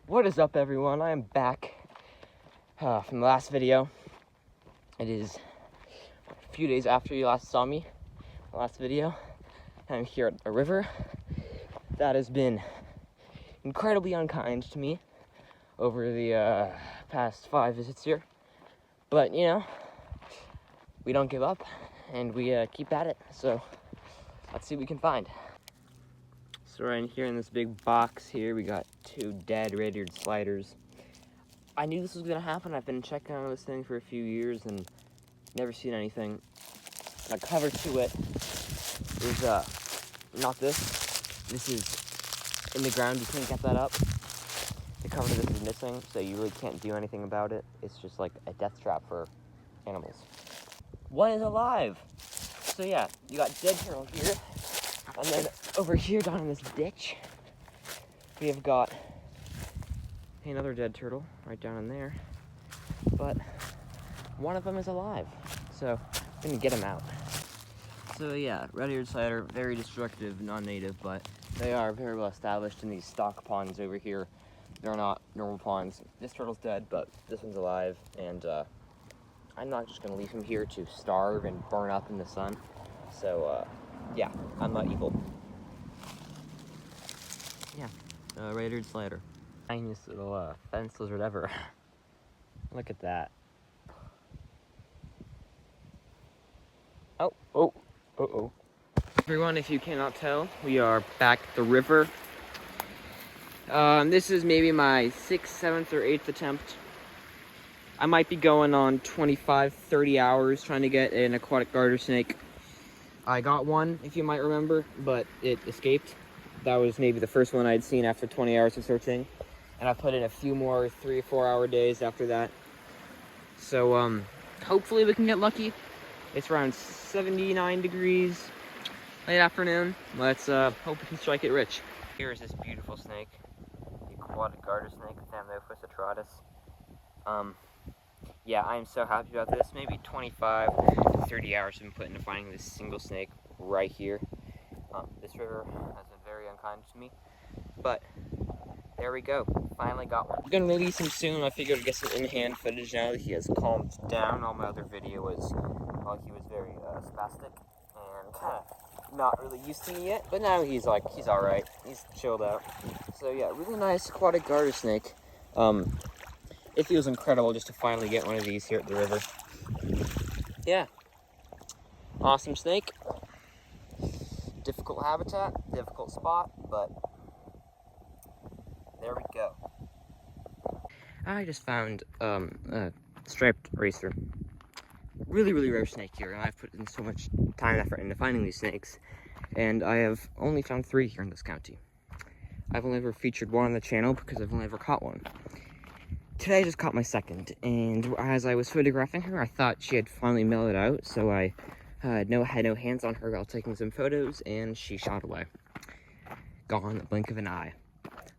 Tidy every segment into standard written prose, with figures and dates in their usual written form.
What is up, everyone? I am back from the last video. It is a few days after you last saw me, the last video. I'm here at a river that has been incredibly unkind to me over the past 5 visits here. But, you know, we don't give up, and we keep at it. So let's see what we can find. So right in here in this big box here, we got 2 dead red-eared sliders. I knew this was gonna happen. I've been checking on this thing for a few years and never seen anything. The cover to it is not this. This is in the ground. You can't get that up. The cover to this is missing, so you really can't do anything about it. It's just like a death trap for animals. One is alive. So yeah, you got dead turtle here. And then over here down in this ditch, we have got another dead turtle right down in there. But one of them is alive, so I'm gonna get him out. So yeah, red-eared slider, very destructive, non-native, but they are very well established in these stock ponds over here. They're not normal ponds. This turtle's dead, but this one's alive, and I'm not just gonna leave him here to starve and burn up in the sun. So yeah, I'm not evil. Yeah, red-eared slider. Tiniest little fence lizard ever. Look at that. Oh. Everyone, if you cannot tell, we are back at the river. This is maybe my 6th, 7th, or 8th attempt. I might be going on 25, 30 hours trying to get an aquatic garter snake. I got one, if you might remember, but it escaped. That was maybe the first one I'd seen after 20 hours of searching. And I put in a few more 3 or 4 hour days after that. So, hopefully we can get lucky. It's around 79 degrees, late afternoon. Let's hope we can strike it rich. Here is this beautiful snake, the aquatic garter snake, Thamnophis atratus. Yeah, I am so happy about this. Maybe 25 to 30 hours have been put into finding this single snake right here. This river has been very unkind to me, but there we go. Finally got one. I'm gonna release him soon. I figured I'd get some in-hand footage now that he has calmed down. All my other video was, well, he was very spastic and not really used to me yet, but now he's all right. He's chilled out. So yeah, really nice aquatic garter snake. It feels incredible just to finally get one of these here at the river. Yeah, awesome snake. Difficult habitat, difficult spot, but there we go. I just found a striped racer. Really, really rare snake here, and I've put in so much time and effort into finding these snakes, and I have only found 3 here in this county. I've only ever featured one on the channel because I've only ever caught one. Today I just caught my 2nd, and as I was photographing her, I thought she had finally mellowed out, so I had no hands on her while taking some photos, and she shot away. Gone in the blink of an eye.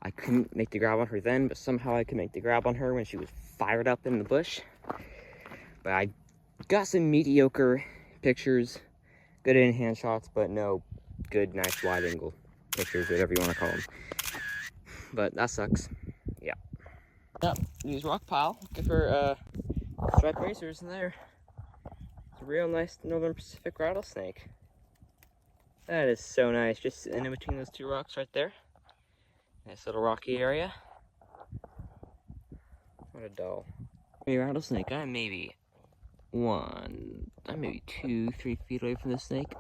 I couldn't make the grab on her then, but somehow I could make the grab on her when she was fired up in the bush. But I got some mediocre pictures, good in-hand shots, but no good, nice wide-angle pictures, whatever you want to call them. But that sucks. Yeah. Yep, use rock pile. Looking for striped racers in there. It's a real nice Northern Pacific rattlesnake. That is so nice, just sitting in between those 2 rocks right there. Nice little rocky area. What a doll. A rattlesnake. I'm maybe 2, 3 feet away from this snake.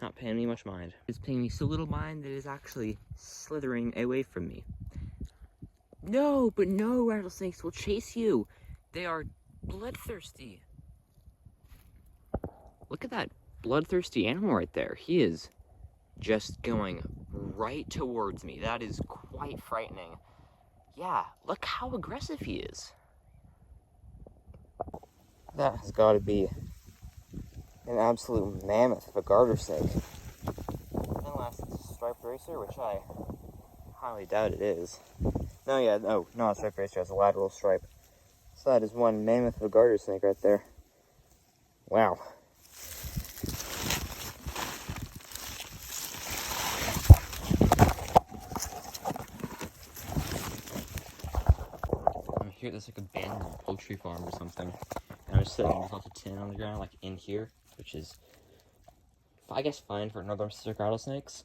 Not paying me much mind. It's paying me so little mind that it is actually slithering away from me. No, but no rattlesnakes will chase you. They are bloodthirsty. Look at that bloodthirsty animal right there. He is just going right towards me. That is quite frightening. Yeah, look how aggressive he is. That has got to be an absolute mammoth of a garter snake. Unless it's a striped racer, which I highly doubt it is. No, not a striped racer, it's a lateral stripe. So that is one mammoth of a garter snake right there. Wow. forget there's like abandoned poultry farm or something. And I was sitting with a tin on the ground, like in here, which is, I guess, fine for northern Pacific rattlesnakes,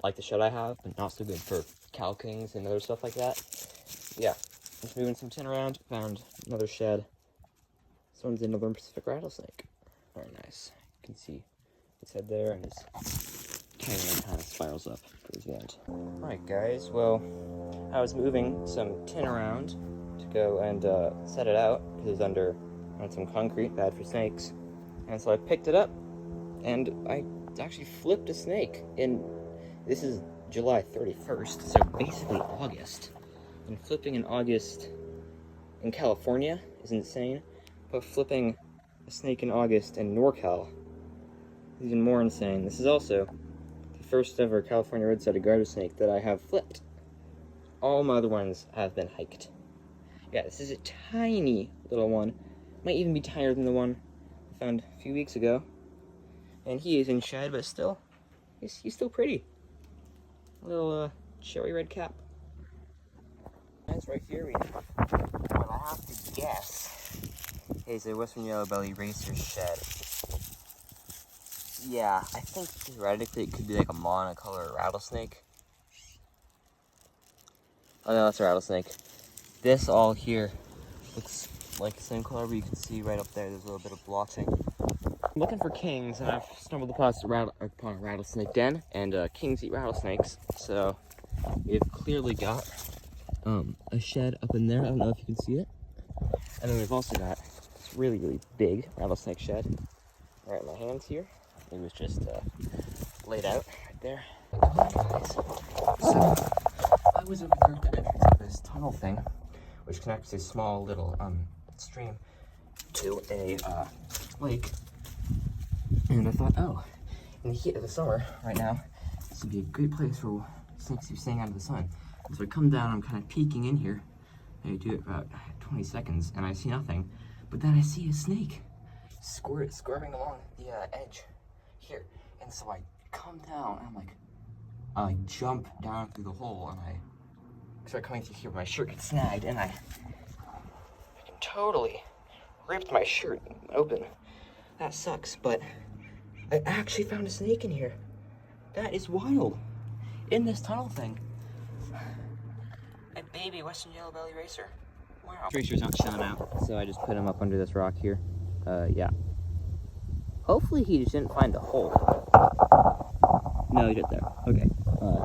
like the shed I have, but not so good for cow kings and other stuff like that. Yeah, just moving some tin around, found another shed. This one's a northern Pacific rattlesnake. Very nice. You can see his head there, and his tail kind of spirals up towards the end. Alright guys, well, I was moving some tin around to go and set it out, because it's under on some concrete, bad for snakes. And so I picked it up, and I actually flipped a snake. This is July 31st, so basically August. And flipping in August in California is insane, but flipping a snake in August in NorCal is even more insane. This is also the first ever California red-sided garter snake that I have flipped. All my other ones have been hiked. Yeah, this is a tiny little one. Might even be tinier than the one I found a few weeks ago. And he is in shed, but still, he's still pretty. A little cherry red cap. That's right here. What I have to guess is a western yellow belly racer shed. Yeah, I think theoretically it could be like a monocolor rattlesnake. Oh no, that's a rattlesnake. This all here looks like the same color, but you can see right up there, there's a little bit of blotching. I'm looking for kings, and I've stumbled upon a rattlesnake den, and kings eat rattlesnakes, so we've clearly got a shed up in there. I don't know if you can see it. And then we've also got this really, really big rattlesnake shed right in my hands here. It was just laid out right there. So I was over here at the entrance of this tunnel thing, which connects a small little stream to a lake. And I thought, oh, in the heat of the summer right now, this would be a great place for snakes who are staying out of the sun. And so I come down, I'm kind of peeking in here, and I do it for about 20 seconds, and I see nothing. But then I see a snake squirming along the edge here. And so I come down, and I jump down through the hole, and I start coming through here. My shirt gets snagged, and I totally ripped my shirt open. That sucks, but I actually found a snake in here. That is wild. In this tunnel thing. A baby western yellow belly racer. Wow. Racer's not showing out, so I just put him up under this rock here. Yeah. Hopefully he just didn't find a hole. No, he did there. Okay.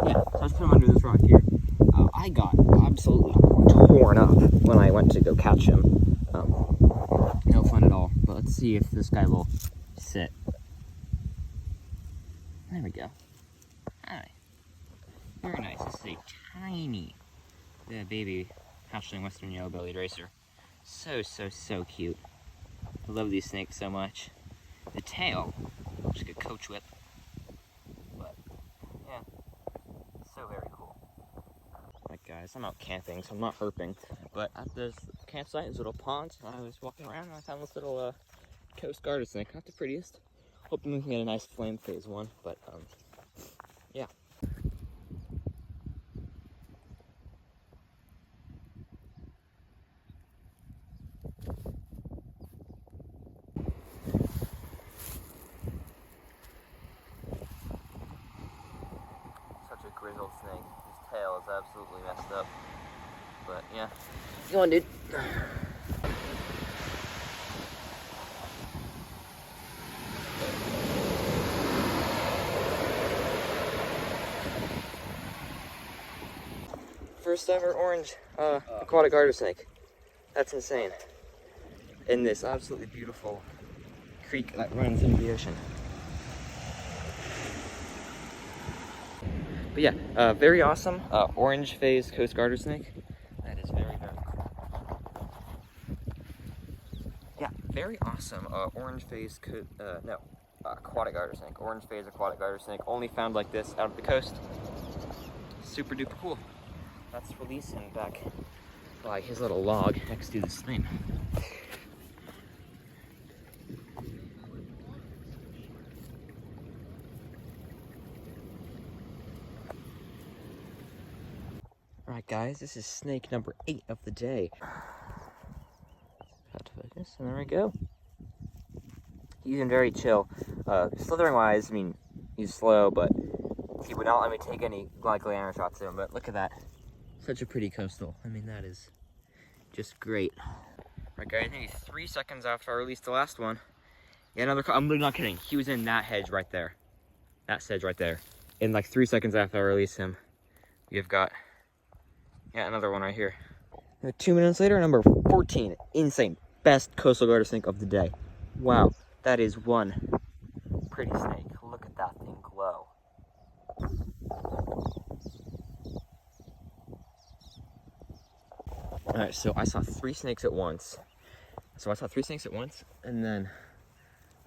Yeah, so I just put him under this rock here. I got absolutely torn up when I went to go catch him. No fun at all. But let's see if this guy will sit. There we go. Hi. Very nice. This is a tiny baby hatchling western yellow-bellied racer. So cute. I love these snakes so much. The tail, just like a coach whip. But, yeah, so very cool. Alright guys, I'm out camping, so I'm not herping. But at this campsite, this little pond, I was walking around and I found this little coast garter snake. Not the prettiest. Hoping we can get a nice flame phase one, but yeah. Such a grizzled snake. His tail is absolutely messed up. But yeah. Go on, dude. First ever orange aquatic garter snake. That's insane. In this absolutely beautiful creek that runs into the ocean. But yeah, very awesome orange phase coast garter snake. That is very, very cool. Yeah, very awesome orange phase aquatic garter snake. Orange phase aquatic garter snake. Only found like this out of the coast. Super duper cool. Let's release him back by his little log next to the stream. Alright guys, this is snake number 8 of the day. focus, and there we go. He's been very chill. Slithering wise, I mean, he's slow, but he would not let me take any glamour shots of him. But look at that. Such a pretty coastal. I mean, that is just great. Right, guys, I think 3 seconds after I released the last one. Yeah, another, I'm literally not kidding. He was in that hedge right there. That sedge right there. In like 3 seconds after I released him, we've got, yeah, another one right here. 2 minutes later, number 14. Insane. Best coastal garter snake of the day. Wow, that is one pretty snake. Look at that thing glow. Alright, so I saw 3 snakes at once. And then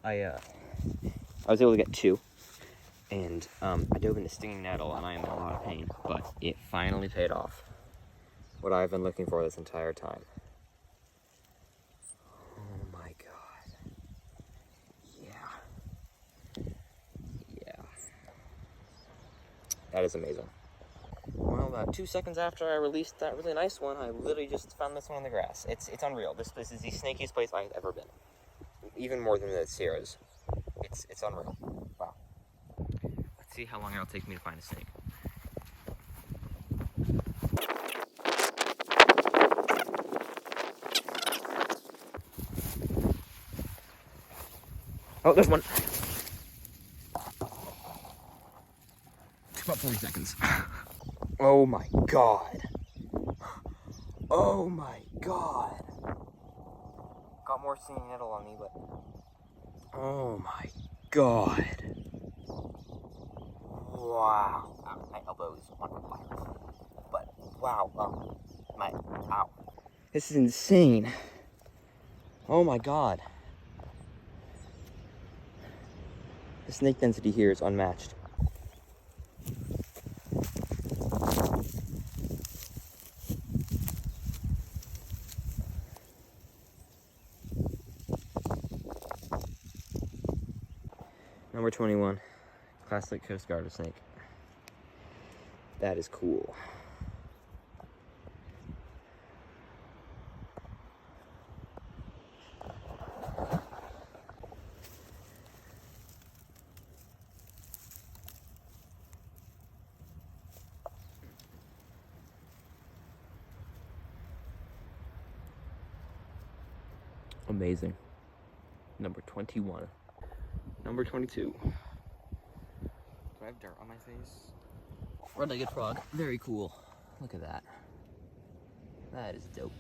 I was able to get 2. And I dove into stinging nettle, and I am in a lot of pain, but it finally paid off. What I've been looking for this entire time. Oh my god. Yeah. That is amazing. Well, about 2 seconds after I released that really nice one, I literally just found this one in the grass. It's unreal. This place is the snakiest place I've ever been. Even more than the Sierras. It's unreal. Wow. Let's see how long it'll take me to find a snake. Oh, there's one. Took about 40 seconds. Oh my god. Oh my god. Got more stinging nettle on me, but oh my god. Wow. My elbow is on fire. But wow. Ow. This is insane. Oh my god. The snake density here is unmatched. Number 21, classic coast garter snake. That is cool. Amazing. Number 21. Number 22. Do I have dirt on my face? Red-legged frog. Very cool. Look at that. That is dope.